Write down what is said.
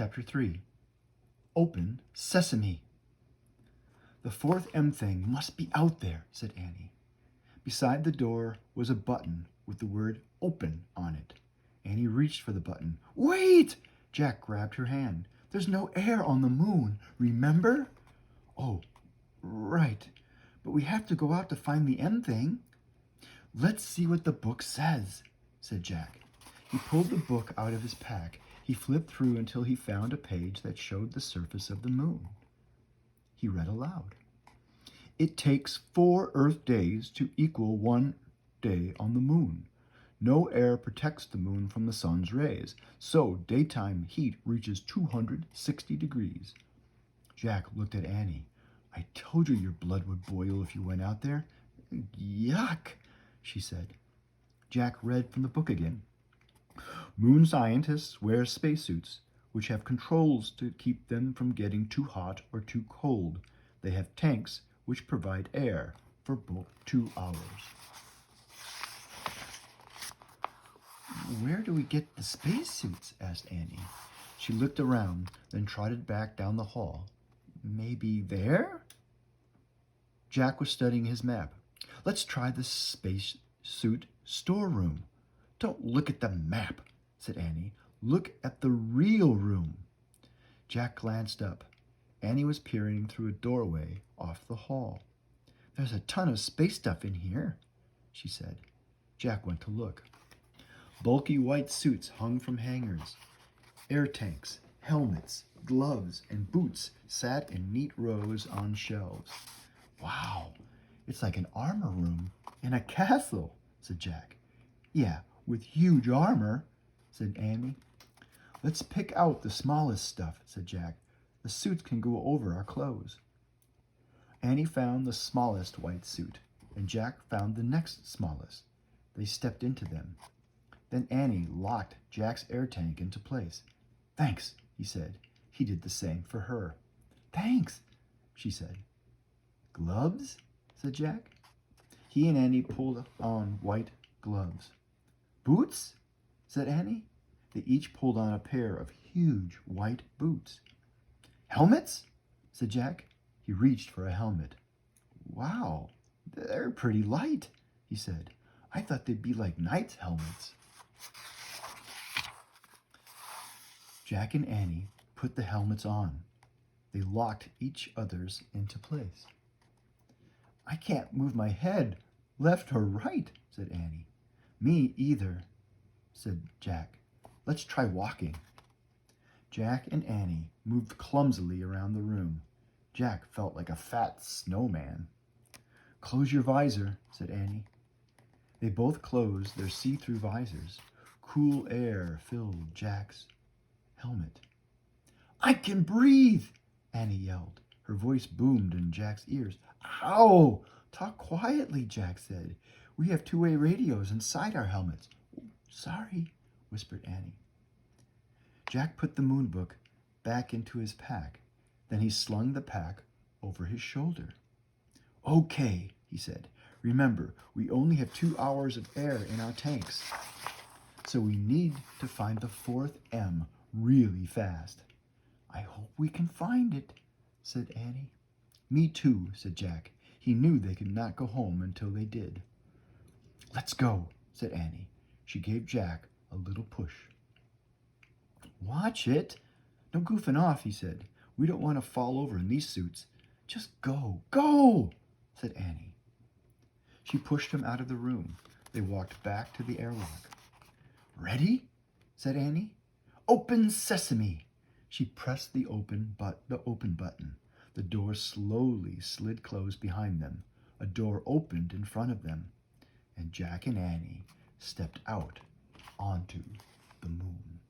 Chapter 3. Open Sesame. The fourth M thing must be out there, said Annie. Beside the door was a button with the word open on it. Annie reached for the button. Wait! Jack grabbed her hand. There's no air on the moon, remember? Oh, right. But we have to go out to find the M thing. Let's see what the book says, said Jack. He pulled the book out of his pack. He flipped through until he found a page that showed the surface of the moon. He read aloud. It takes 4 Earth days to equal 1 day on the moon. No air protects the moon from the sun's rays, so daytime heat reaches 260 degrees. Jack looked at Annie. I told you your blood would boil if you went out there. Yuck, she said. Jack read from the book again. Moon scientists wear spacesuits, which have controls to keep them from getting too hot or too cold. They have tanks which provide air for both 2 hours. Where do we get the spacesuits? Asked Annie. She looked around, then trotted back down the hall. Maybe there? Jack was studying his map. Let's try the spacesuit storeroom. Don't look at the map, said Annie. Look at the real room. Jack glanced up. Annie was peering through a doorway off the hall. There's a ton of space stuff in here, she said. Jack went to look. Bulky white suits hung from hangers. Air tanks, helmets, gloves, and boots sat in neat rows on shelves. Wow, it's like an armor room in a castle, said Jack. Yeah, with huge armor, said Annie. Let's pick out the smallest stuff, said Jack. The suits can go over our clothes. Annie found the smallest white suit, and Jack found the next smallest. They stepped into them. Then Annie locked Jack's air tank into place. Thanks, he said. He did the same for her. Thanks, she said. Gloves? Said Jack. He and Annie pulled on white gloves. Boots? Said Annie. They each pulled on a pair of huge white boots. Helmets? Said Jack. He reached for a helmet. Wow, they're pretty light, he said. I thought they'd be like knights' helmets. Jack and Annie put the helmets on. They locked each other's into place. I can't move my head left or right, said Annie. Me either, said Jack. Let's try walking. Jack and Annie moved clumsily around the room. Jack felt like a fat snowman. Close your visor, said Annie. They both closed their see-through visors. Cool air filled Jack's helmet. I can breathe, Annie yelled. Her voice boomed in Jack's ears. Ow! Talk quietly, Jack said. We have 2-way radios inside our helmets. Sorry, whispered Annie. Jack put the moon book back into his pack. Then he slung the pack over his shoulder. Okay, he said. Remember, we only have 2 hours of air in our tanks. So we need to find the 4th M really fast. I hope we can find it, said Annie. Me too, said Jack. He knew they could not go home until they did. Let's go, said Annie. She gave Jack a little push. Watch it. No goofing off, he said. We don't want to fall over in these suits. Just go, go, said Annie. She pushed him out of the room. They walked back to the airlock. Ready? Said Annie. Open Sesame. She pressed the open button. The door slowly slid closed behind them. A door opened in front of them, and Jack and Annie stepped out onto the moon.